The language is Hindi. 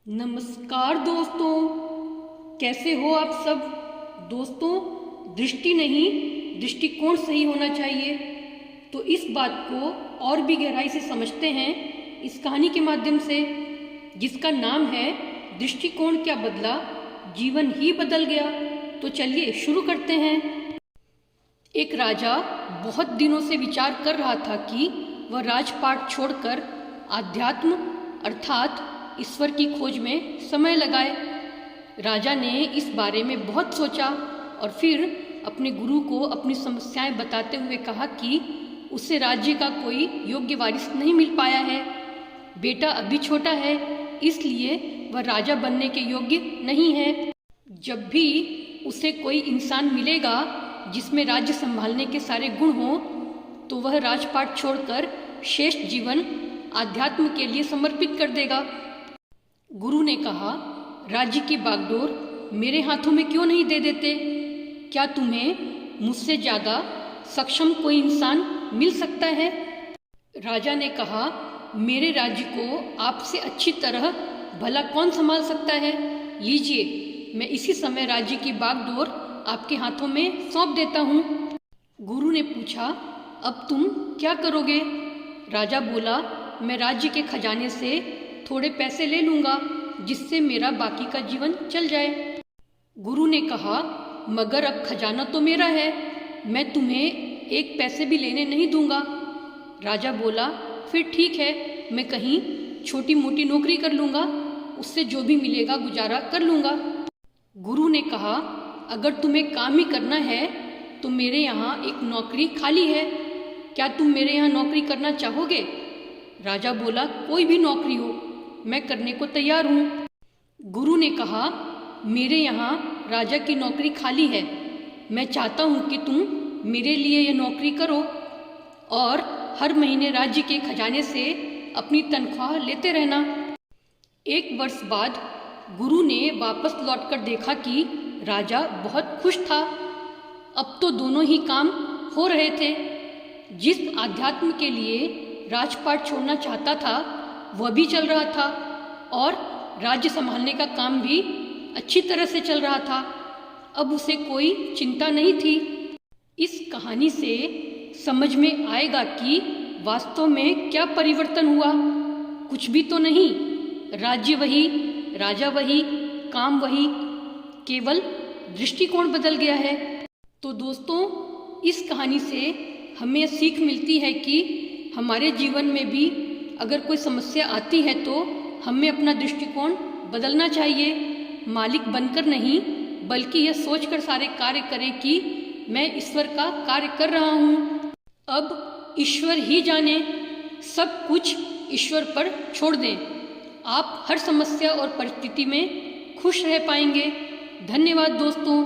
नमस्कार दोस्तों, कैसे हो आप सब। दोस्तों, दृष्टि नहीं दृष्टिकोण सही होना चाहिए। तो इस बात को और भी गहराई से समझते हैं इस कहानी के माध्यम से, जिसका नाम है दृष्टिकोण क्या बदला, जीवन ही बदल गया। तो चलिए शुरू करते हैं। एक राजा बहुत दिनों से विचार कर रहा था कि वह राजपाट छोड़कर आध्यात्म अर्थात ईश्वर की खोज में समय लगाए। राजा ने इस बारे में बहुत सोचा और फिर अपने गुरु को अपनी समस्याएं बताते हुए कहा कि उसे राज्य का कोई योग्य वारिस नहीं मिल पाया है। बेटा अभी छोटा है, इसलिए वह राजा बनने के योग्य नहीं है। जब भी उसे कोई इंसान मिलेगा जिसमें राज्य संभालने के सारे गुण हों, तो वह राजपाट छोड़कर शेष जीवन आध्यात्म के लिए समर्पित कर देगा। गुरु ने कहा, राज्य की बागडोर मेरे हाथों में क्यों नहीं दे देते? क्या तुम्हें मुझसे ज़्यादा सक्षम कोई इंसान मिल सकता है? राजा ने कहा, मेरे राज्य को आपसे अच्छी तरह भला कौन संभाल सकता है? लीजिए, मैं इसी समय राज्य की बागडोर आपके हाथों में सौंप देता हूँ। गुरु ने पूछा, अब तुम क्या करोगे? राजा बोला, मैं राज्य के खजाने से थोड़े पैसे ले लूँगा, जिससे मेरा बाकी का जीवन चल जाए। गुरु ने कहा, मगर अब खजाना तो मेरा है, मैं तुम्हें एक पैसे भी लेने नहीं दूंगा। राजा बोला, फिर ठीक है, मैं कहीं छोटी मोटी नौकरी कर लूँगा, उससे जो भी मिलेगा गुजारा कर लूँगा। गुरु ने कहा, अगर तुम्हें काम ही करना है तो मेरे यहाँ एक नौकरी खाली है, क्या तुम मेरे यहाँ नौकरी करना चाहोगे? राजा बोला, कोई भी नौकरी हो, मैं करने को तैयार हूँ। गुरु ने कहा, मेरे यहाँ राजा की नौकरी खाली है, मैं चाहता हूँ कि तुम मेरे लिए यह नौकरी करो और हर महीने राज्य के खजाने से अपनी तनख्वाह लेते रहना। एक वर्ष बाद गुरु ने वापस लौटकर देखा कि राजा बहुत खुश था। अब तो दोनों ही काम हो रहे थे। जिस आध्यात्म के लिए राजपाट छोड़ना चाहता था वह भी चल रहा था और राज्य संभालने का काम भी अच्छी तरह से चल रहा था। अब उसे कोई चिंता नहीं थी। इस कहानी से समझ में आएगा कि वास्तव में क्या परिवर्तन हुआ। कुछ भी तो नहीं, राज्य वही, राजा वही, काम वही, केवल दृष्टिकोण बदल गया है। तो दोस्तों, इस कहानी से हमें सीख मिलती है कि हमारे जीवन में भी अगर कोई समस्या आती है तो हमें अपना दृष्टिकोण बदलना चाहिए। मालिक बनकर नहीं, बल्कि यह सोचकर सारे कार्य करें कि मैं ईश्वर का कार्य कर रहा हूँ। अब ईश्वर ही जाने, सब कुछ ईश्वर पर छोड़ दें। आप हर समस्या और परिस्थिति में खुश रह पाएंगे। धन्यवाद दोस्तों।